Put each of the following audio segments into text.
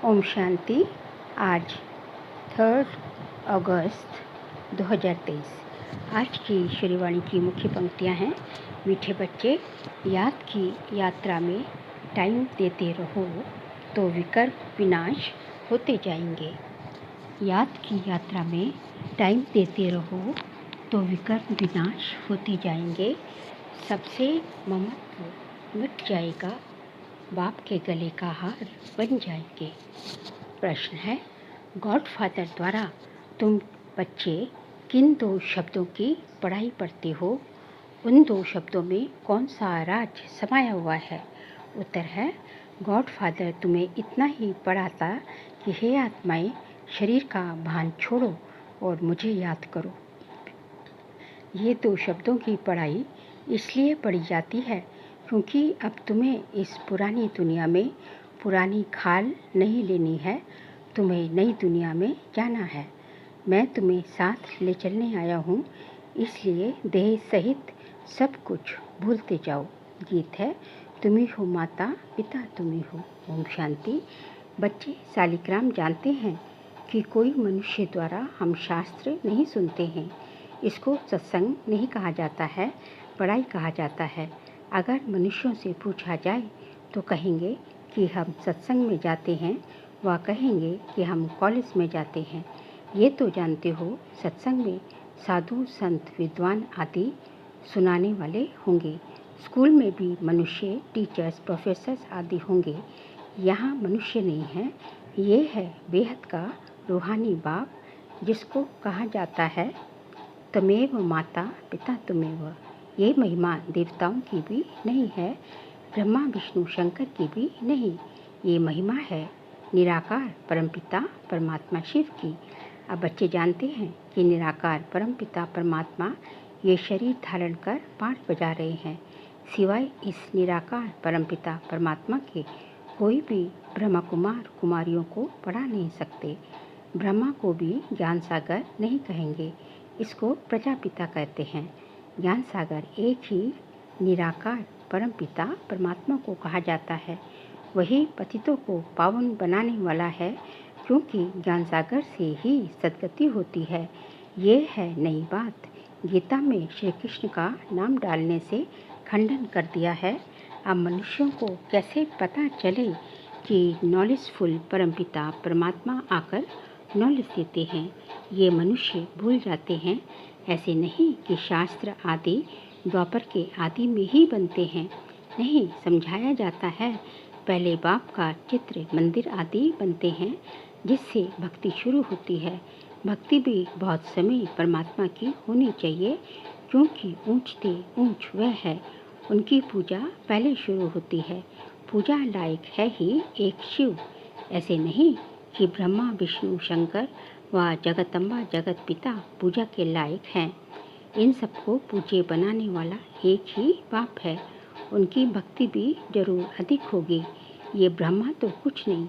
ओम शांति। आज 3 अगस्त 2023। आज की श्रीवाणी की मुख्य पंक्तियाँ हैं। मीठे बच्चे, याद की यात्रा में टाइम देते रहो तो विकल्प विनाश होते जाएंगे। याद की यात्रा में टाइम देते रहो तो विकल्प विनाश होते जाएंगे। सबसे ममत्व मिट जाएगा, बाप के गले का हार बन जाएंगे। प्रश्न है, गॉडफादर द्वारा तुम बच्चे किन 2 शब्दों की पढ़ाई पढ़ते हो? उन 2 शब्दों में कौन सा राज समाया हुआ है? उत्तर है, गॉडफादर तुम्हें इतना ही पढ़ाता कि हे आत्माएं, शरीर का भान छोड़ो और मुझे याद करो। ये 2 शब्दों की पढ़ाई इसलिए पढ़ी जाती है क्योंकि अब तुम्हें इस पुरानी दुनिया में पुरानी खाल नहीं लेनी है, तुम्हें नई दुनिया में जाना है। मैं तुम्हें साथ ले चलने आया हूँ, इसलिए देह सहित सब कुछ भूलते जाओ। गीत है, तुम्ही हो माता पिता तुम्ही हो। ओम शांति। बच्चे शालिग्राम जानते हैं कि कोई मनुष्य द्वारा हम शास्त्र नहीं सुनते हैं। इसको सत्संग नहीं कहा जाता है, पढ़ाई कहा जाता है। अगर मनुष्यों से पूछा जाए तो कहेंगे कि हम सत्संग में जाते हैं, वह कहेंगे कि हम कॉलेज में जाते हैं। ये तो जानते हो, सत्संग में साधु संत विद्वान आदि सुनाने वाले होंगे। स्कूल में भी मनुष्य टीचर्स प्रोफेसर्स आदि होंगे। यहाँ मनुष्य नहीं है, ये है बेहद का रूहानी बाप, जिसको कहा जाता है तमेव माता पिता तुमेव। ये महिमा देवताओं की भी नहीं है, ब्रह्मा विष्णु शंकर की भी नहीं। ये महिमा है निराकार परमपिता परमात्मा शिव की। अब बच्चे जानते हैं कि निराकार परमपिता परमात्मा ये शरीर धारण कर पाठ बजा रहे हैं। सिवाय इस निराकार परमपिता परमात्मा के कोई भी ब्रह्मा कुमार कुमारियों को पढ़ा नहीं सकते। ब्रह्मा को भी ज्ञान सागर नहीं कहेंगे, इसको प्रजापिता कहते हैं। ज्ञान सागर एक ही निराकार परमपिता परमात्मा को कहा जाता है। वही पतितों को पावन बनाने वाला है, क्योंकि ज्ञान सागर से ही सद्गति होती है। ये है नई बात। गीता में श्री कृष्ण का नाम डालने से खंडन कर दिया है। अब मनुष्यों को कैसे पता चले कि नॉलेजफुल परमपिता परमात्मा आकर नॉलेज देते हैं? ये मनुष्य भूल जाते हैं। ऐसे नहीं कि शास्त्र आदि द्वापर के आदि में ही बनते हैं, नहीं, समझाया जाता है। पहले बाप का चित्र मंदिर आदि बनते हैं, जिससे भक्ति शुरू होती है। भक्ति भी बहुत समय परमात्मा की होनी चाहिए, क्योंकि ऊंचते ऊंच वह है। उनकी पूजा पहले शुरू होती है। पूजा लायक है ही एक शिव। ऐसे नहीं कि ब्रह्मा विष्णु शंकर व जगदम्बा जगत पिता पूजा के लायक हैं। इन सबको पूज्य बनाने वाला एक ही बाप है। उनकी भक्ति भी जरूर अधिक होगी। ये ब्रह्मा तो कुछ नहीं,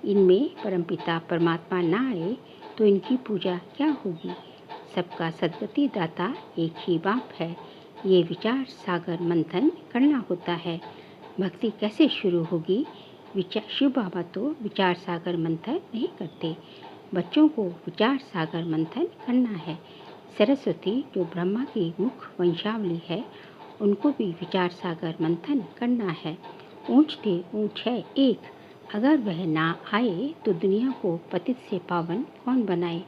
इनमें परमपिता परमात्मा ना आए तो इनकी पूजा क्या होगी? सबका सद्गति दाता एक ही बाप है। ये विचार सागर मंथन करना होता है। भक्ति कैसे शुरू होगी? शिव बाबा तो विचार सागर मंथन नहीं करते। बच्चों को विचार सागर मंथन करना है। सरस्वती जो ब्रह्मा की मुख वंशावली है, उनको भी विचार सागर मंथन करना है। ऊंचते ऊंच है एक, अगर वह ना आए तो दुनिया को पतित से पावन कौन बनाए?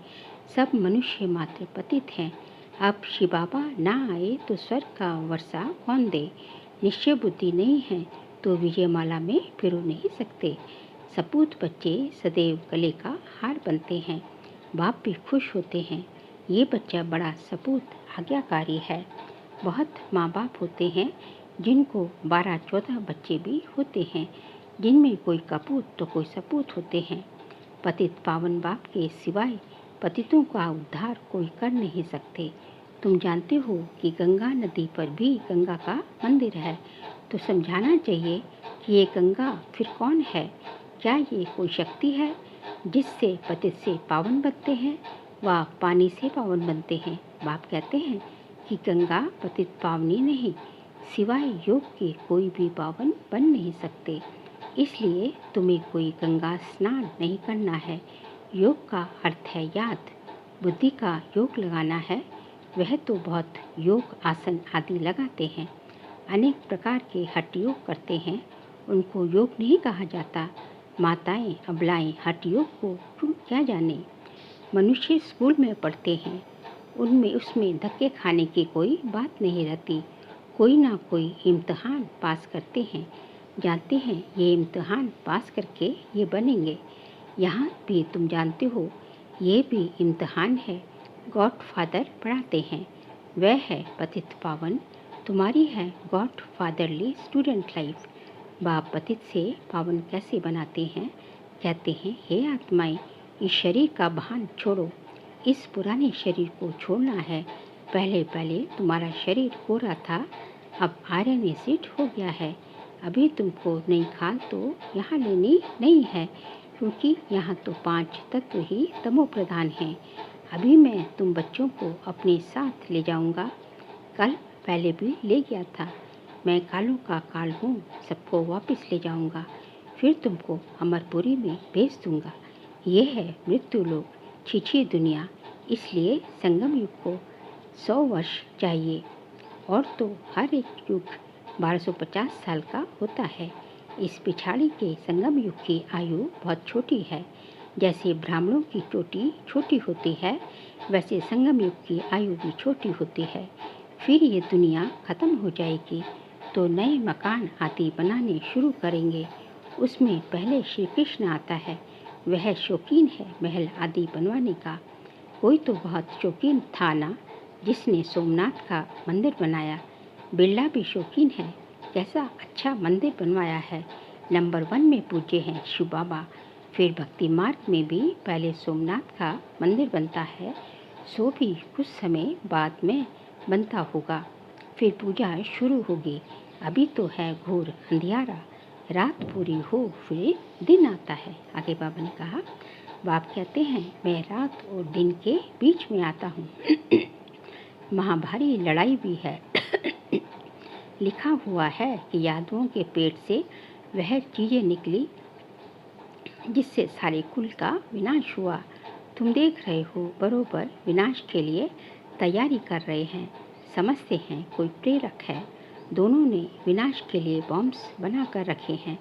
सब मनुष्य मात्र पतित हैं। अब शिव बाबा ना आए तो स्वर्ग का वर्षा कौन दे? निश्चय बुद्धि नहीं है तो विजयमाला में फिर नहीं सकते। सपूत बच्चे सदैव गले का हार बनते हैं। बाप भी खुश होते हैं। ये बच्चा बड़ा सपूत आज्ञाकारी है। बहुत माँ बाप होते हैं जिनको 12-14 बच्चे भी होते हैं, जिनमें कोई कपूत तो कोई सपूत होते हैं। पतित पावन बाप के सिवाय पतितों का उद्धार कोई कर नहीं सकते। तुम जानते हो कि गंगा नदी पर भी गंगा का मंदिर है, तो समझाना चाहिए कि ये गंगा फिर कौन है? क्या ये कोई शक्ति है जिससे पतित से पावन बनते हैं व पानी से पावन बनते हैं? बाप कहते हैं कि गंगा पतित पावनी नहीं, सिवाय योग के कोई भी पावन बन नहीं सकते। इसलिए तुम्हें कोई गंगा स्नान नहीं करना है। योग का अर्थ है याद, बुद्धि का योग लगाना है। वह तो बहुत योग आसन आदि लगाते हैं, अनेक प्रकार के हठ योग करते हैं, उनको योग नहीं कहा जाता। माताएं अबलाएं हठ योग को क्या जाने। मनुष्य स्कूल में पढ़ते हैं, उनमें उसमें धक्के खाने की कोई बात नहीं रहती। कोई ना कोई इम्तहान पास करते हैं, जानते हैं ये इम्तहान पास करके ये बनेंगे। यहाँ भी तुम जानते हो ये भी इम्तहान है। गॉड फादर पढ़ाते हैं, वह है पतित पावन, तुम्हारी है गॉड फादरली स्टूडेंट लाइफ। बाप पतित से पावन कैसे बनाते हैं? कहते हैं हे आत्माएं, इस शरीर का भान छोड़ो, इस पुराने शरीर को छोड़ना है। पहले पहले तुम्हारा शरीर गोरा था, अब आयरन एसिड हो गया है। अभी तुमको नई खाल तो यहाँ लेनी नहीं है, क्योंकि यहाँ तो 5 तत्व ही तमो प्रधान हैं। अभी मैं तुम बच्चों को अपने साथ ले जाऊँगा, कल पहले भी ले गया था। मैं कालों का काल हूँ, सबको वापस ले जाऊँगा, फिर तुमको अमरपुरी में भेज दूँगा। ये है मृत्यु लोक, छिछी दुनिया। इसलिए संगम युग को 100 वर्ष चाहिए, और तो हर एक युग 1250 साल का होता है। इस पिछाड़ी के संगम युग की आयु बहुत छोटी है। जैसे ब्राह्मणों की चोटी छोटी होती है, वैसे संगम युग की आयु भी छोटी होती है। फिर ये दुनिया खत्म हो जाएगी तो नए मकान आदि बनाने शुरू करेंगे। उसमें पहले श्री कृष्ण आता है, वह शौकीन है महल आदि बनवाने का। कोई तो बहुत शौकीन था ना, जिसने सोमनाथ का मंदिर बनाया। बिरला भी शौकीन है, कैसा अच्छा मंदिर बनवाया है। नंबर 1 में पूज्य हैं शिव बाबा। फिर भक्ति मार्ग में भी पहले सोमनाथ का मंदिर बनता है, सो भी कुछ समय बाद में बनता होगा। फिर पूजा शुरू होगी। अभी तो है घोर अंधियारा, रात पूरी हो फिर दिन आता है। आगे बाबा ने कहा, बाप कहते हैं मैं रात और दिन के बीच में आता हूँ। महाभारी लड़ाई भी है। लिखा हुआ है कि यादवों के पेट से वह चीज़ें निकली जिससे सारे कुल का विनाश हुआ। तुम देख रहे हो बरोबर विनाश के लिए तैयारी कर रहे हैं। समझते हैं कोई प्रेरक है। दोनों ने विनाश के लिए बॉम्ब्स बना कर रखे हैं।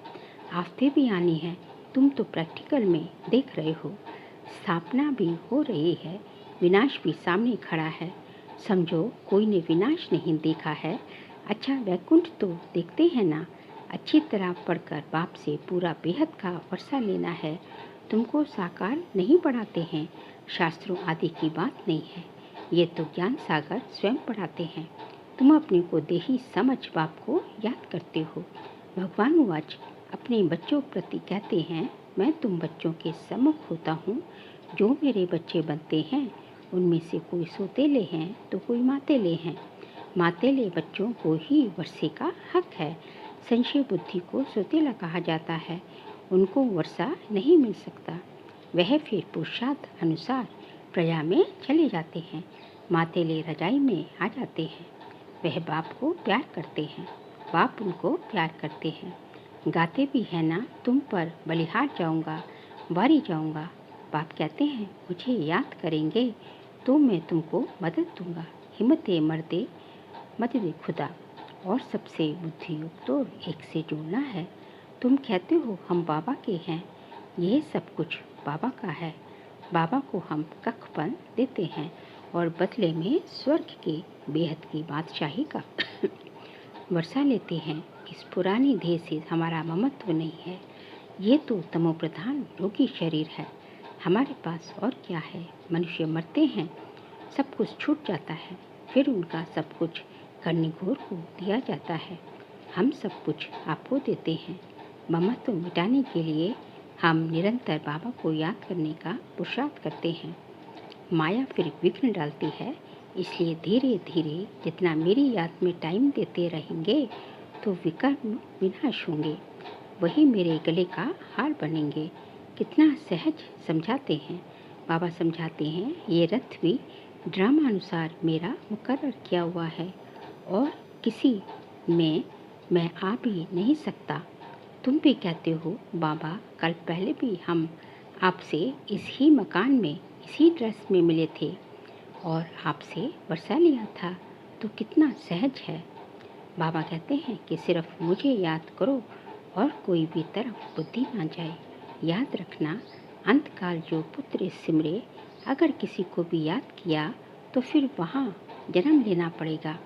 आफतें भी आनी है, तुम तो प्रैक्टिकल में देख रहे हो। स्थापना भी हो रही है, विनाश भी सामने खड़ा है। समझो कोई ने विनाश नहीं देखा है। अच्छा वैकुंठ तो देखते हैं ना। अच्छी तरह पढ़कर बाप से पूरा बेहद का वर्षा लेना है। तुमको साकार नहीं पढ़ाते हैं, शास्त्रों आदि की बात नहीं है। ये तो ज्ञान सागर स्वयं पढ़ाते हैं। तुम अपने को देही समझ बाप को याद करते हो। भगवान वाच अपने बच्चों प्रति कहते हैं, मैं तुम बच्चों के सम्मुख होता हूँ। जो मेरे बच्चे बनते हैं उनमें से कोई सोतेले हैं तो कोई मातेले हैं। मातेले बच्चों को ही वर्षे का हक है। संशय बुद्धि को सोतेला कहा जाता है, उनको वर्षा नहीं मिल सकता। वह फिर पुरुषार्थ अनुसार प्रजा में चले जाते हैं। मातेले रजाई में आ जाते हैं। वह बाप को प्यार करते हैं, बाप उनको प्यार करते हैं। गाते भी है ना, तुम पर बलिहार जाऊंगा, वारी जाऊंगा। बाप कहते हैं मुझे याद करेंगे तो मैं तुमको मदद दूंगा। हिम्मते मर्दे मदद खुदा। और सबसे बुद्धि युक्त तो एक से जुड़ना है। तुम कहते हो हम बाबा के हैं, यह सब कुछ बाबा का है। बाबा को हम कखपन देते हैं और बदले में स्वर्ग के बेहद की बादशाही का वर्षा लेते हैं। इस पुरानी देह से हमारा ममत्व नहीं है। ये तो तमो प्रधान रोगी शरीर है। हमारे पास और क्या है। मनुष्य मरते हैं, सब कुछ छूट जाता है, फिर उनका सब कुछ कर्णिघोर को दिया जाता है। हम सब कुछ आपको देते हैं। ममत्व मिटाने के लिए हम निरंतर बाबा को याद करने का पुरुषार्थ करते हैं। माया फिर विघ्न डालती है, इसलिए धीरे धीरे जितना मेरी याद में टाइम देते रहेंगे तो विकर्म विनाश होंगे, वही मेरे गले का हार बनेंगे। कितना सहज समझाते हैं। बाबा समझाते हैं ये रथ भी ड्रामा अनुसार मेरा मुकर्रर किया हुआ है और किसी में मैं आ भी नहीं सकता। तुम भी कहते हो बाबा, कल पहले भी हम आपसे इस ही मकान में इसी ड्रेस में मिले थे और आपसे वर्षा लिया था, तो कितना सहज है। बाबा कहते हैं कि सिर्फ मुझे याद करो और कोई भी तरफ बुद्धि ना जाए। याद रखना, अंतकाल जो पुत्र सिमरे, अगर किसी को भी याद किया तो फिर वहाँ जन्म लेना पड़ेगा।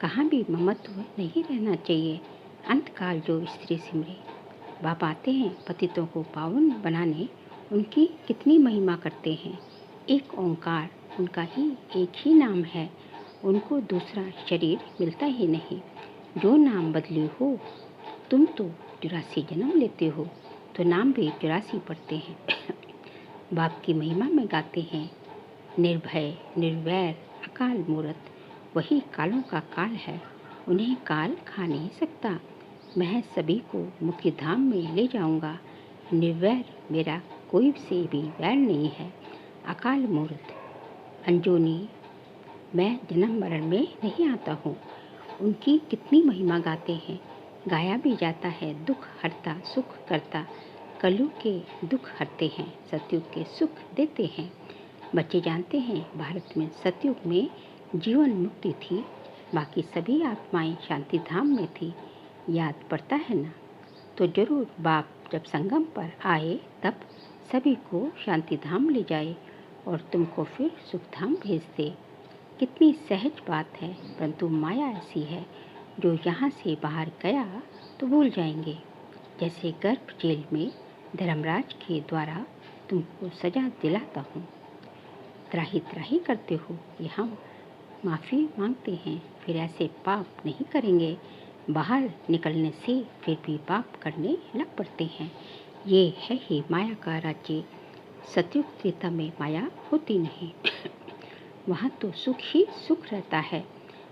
कहाँ भी ममत्व नहीं रहना चाहिए। अंतकाल जो स्त्री सिमरे। बाबा आते हैं पतितों को पावन बनाने, उनकी कितनी महिमा करते हैं। एक ओंकार, उनका ही एक ही नाम है, उनको दूसरा शरीर मिलता ही नहीं। जो नाम बदले हो, तुम तो 84 जन्म लेते हो, तो नाम भी 84 पढ़ते हैं। बाप की महिमा में गाते हैं, निर्भय निर्वैर अकाल मूरत, वही कालों का काल है, उन्हें काल खा नहीं सकता। मैं सभी को मुख्य धाम में ले जाऊंगा। निर्वैर, मेरा कोई से भी वैर नहीं है। अकाल मूर्त अंजोनी, मैं जन्म मरण में नहीं आता हूँ। उनकी कितनी महिमा गाते हैं। गाया भी जाता है, दुख हरता सुख करता, कलयुग के दुख हरते हैं, सतयुग के सुख देते हैं। बच्चे जानते हैं भारत में सतयुग में जीवन मुक्ति थी, बाकी सभी आत्माएं शांति धाम में थी। याद पड़ता है ना? तो जरूर बाप जब संगम पर आए तब सभी को शांति धाम ले जाए और तुमको फिर सुख धाम भेज दे। कितनी सहज बात है, परंतु माया ऐसी है जो यहाँ से बाहर गया तो भूल जाएंगे। जैसे गर्भ जेल में धर्मराज के द्वारा तुमको सजा दिलाता हूँ, त्राही त्राही करते हो कि हम माफ़ी मांगते हैं, फिर ऐसे पाप नहीं करेंगे। बाहर निकलने से फिर भी पाप करने लग पड़ते हैं। ये है ही माया का राज्य। सतयुग त्रेता में माया होती नहीं। वहाँ तो सुख ही सुख रहता है।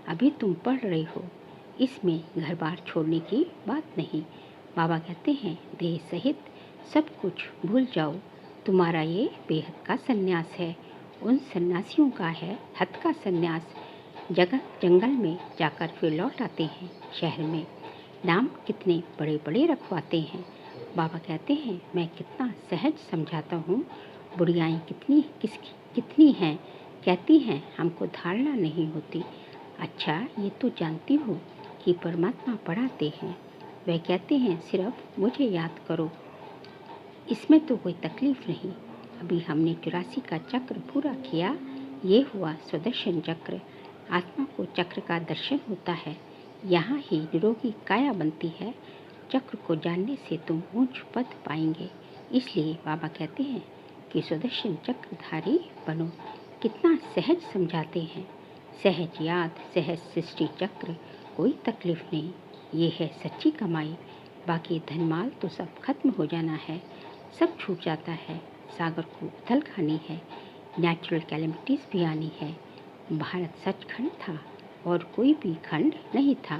अभी तुम पढ़ रहे हो, इसमें घर बार छोड़ने की बात नहीं। बाबा कहते हैं देह सहित सब कुछ भूल जाओ, तुम्हारा ये बेहद का सन्यास है। उन सन्यासियों का है हद का सन्यास। जंगल में जाकर फिर लौट आते हैं शहर में, नाम कितने बड़े बड़े रखवाते हैं। बाबा कहते हैं मैं कितना सहज समझाता हूँ। बुढ़ियाएँ कितनी हैं, कहती हैं हमको धारणा नहीं होती। अच्छा, ये तो जानती हो कि परमात्मा पढ़ाते हैं। वह कहते हैं सिर्फ मुझे याद करो, इसमें तो कोई तकलीफ नहीं। अभी हमने 84 का चक्र पूरा किया, ये हुआ सुदर्शन चक्र। आत्मा को चक्र का दर्शन होता है, यहाँ ही निरोगी काया बनती है। चक्र को जानने से तुम ऊंच पद पाएंगे। इसलिए बाबा कहते हैं कि सुदर्शन चक्रधारी बनो। कितना सहज समझाते हैं। सहज याद, सहज सृष्टि चक्र, कोई तकलीफ नहीं। ये है सच्ची कमाई। बाकी धनमाल तो सब खत्म हो जाना है, सब छूट जाता है। सागर को उथल खानी है, नेचुरल कैलेमिटीज़ भी आनी है। भारत सचखंड था और कोई भी खंड नहीं था।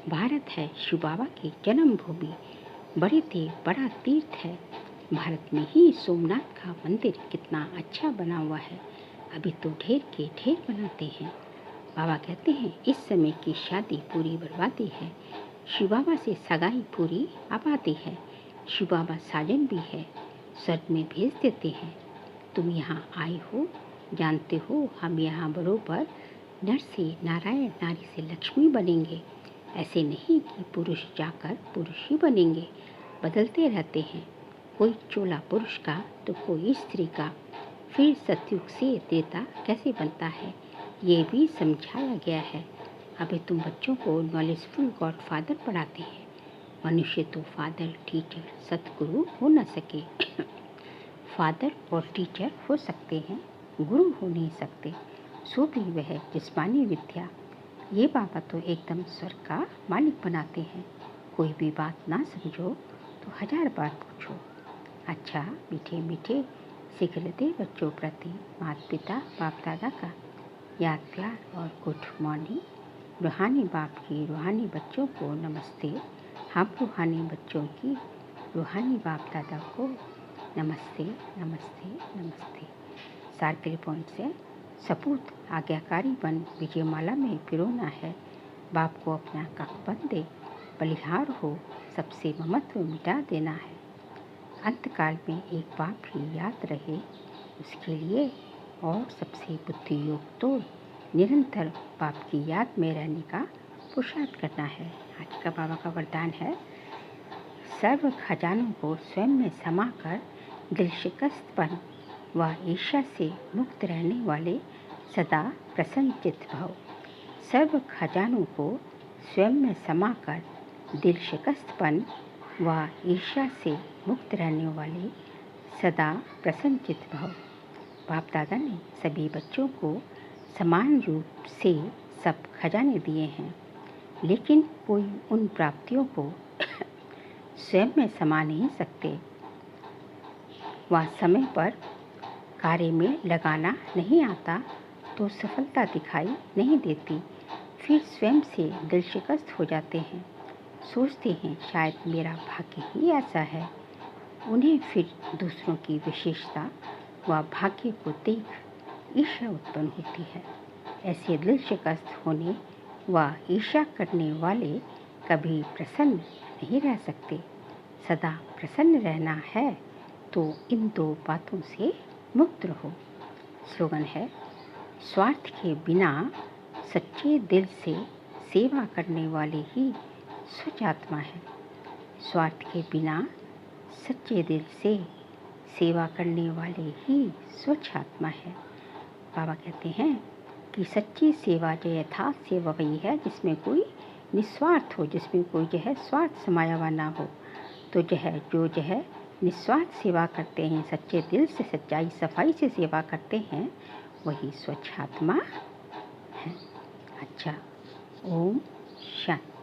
भारत है शिव बाबा की जन्मभूमि। बड़े थे बड़ा तीर्थ है। भारत में ही सोमनाथ का मंदिर कितना अच्छा बना हुआ है। अभी तो ढेर के ढेर बनाते हैं। बाबा कहते हैं इस समय की शादी पूरी बर्बादी है। शिव बाबा से सगाई पूरी आबादी है। शिव बाबा साजन भी है, स्वर्ग में भेज देते हैं। तुम यहाँ आए हो, जानते हो हम यहाँ बरोबर नर से नारायण, नारी से लक्ष्मी बनेंगे। ऐसे नहीं कि पुरुष जाकर पुरुष ही बनेंगे, बदलते रहते हैं। कोई चोला पुरुष का तो कोई स्त्री का। फिर सतयुग से त्रेता कैसे बनता है, ये भी समझाया गया है। अभी तुम बच्चों को नॉलेजफुल गॉड फादर पढ़ाते हैं। मनुष्य तो फादर, टीचर, सतगुरु हो न सके। फादर और टीचर हो सकते हैं, गुरु हो नहीं सकते। सो भी वह जिस्मानी विद्या। ये बाबा तो एकदम स्वर्ग का मालिक बनाते हैं। कोई भी बात ना समझो तो 1000 बार पूछो। अच्छा, मीठे मीठे सीख लेते बच्चों प्रति माता पिता बाप दादा का याद प्यार और गुड मॉर्निंग। रूहानी बाप की रूहानी बच्चों को नमस्ते। हम रूहानी बच्चों की रूहानी बाप दादा को नमस्ते नमस्ते नमस्ते। सार के पॉइंट से सपूत आज्ञाकारी बन विजयमाला में पिरोना है। बाप को अपना कक बन दे, बलिहार हो सबसे ममत्व मिटा देना है। अंतकाल में एक बाप ही याद रहे, उसके लिए और सबसे बुद्धि योग तो निरंतर बाप की याद में रहने का पुरुषार्थ करना है। आज का बाबा का वरदान है, सर्व खजानों को स्वयं में समाकर दिल शिकस्तपन व ईर्ष्या से मुक्त रहने वाले सदा प्रसन्न चित्त भव। सर्व खजानों को स्वयं में समाकर दिल शिकस्तपन व ईर्ष्या से मुक्त रहने वाले सदा प्रसन्न चित्त भव। बाप दादा ने सभी बच्चों को समान रूप से सब खजाने दिए हैं, लेकिन कोई उन प्राप्तियों को स्वयं में समा नहीं सकते। वह समय पर कार्य में लगाना नहीं आता तो सफलता दिखाई नहीं देती, फिर स्वयं से दिल शिकस्त हो जाते हैं, सोचते हैं शायद मेरा भाग्य ही ऐसा है। उन्हें फिर दूसरों की विशेषता व भाग्य को देख ईर्ष्या उत्पन्न होती है। ऐसे दिल शिकस्त होने व ईर्ष्या करने वाले कभी प्रसन्न नहीं रह सकते। सदा प्रसन्न रहना है तो इन दो बातों से मुक्त रहो। स्लोगन है, स्वार्थ के बिना सच्चे दिल से सेवा करने वाले ही स्वच्छ आत्मा है। स्वार्थ के बिना सच्चे दिल से सेवा करने वाले ही स्वच्छ आत्मा है। बाबा कहते हैं कि सच्ची सेवा जो यथार्थ सेवा वही है जिसमें कोई निस्वार्थ हो, जिसमें कोई जो है स्वार्थ समाया हुआ ना हो। तो जो है निस्वार्थ सेवा करते हैं, सच्चे दिल से सच्चाई सफाई से सेवा करते हैं, वही स्वच्छ आत्मा है। अच्छा, ओम शांति।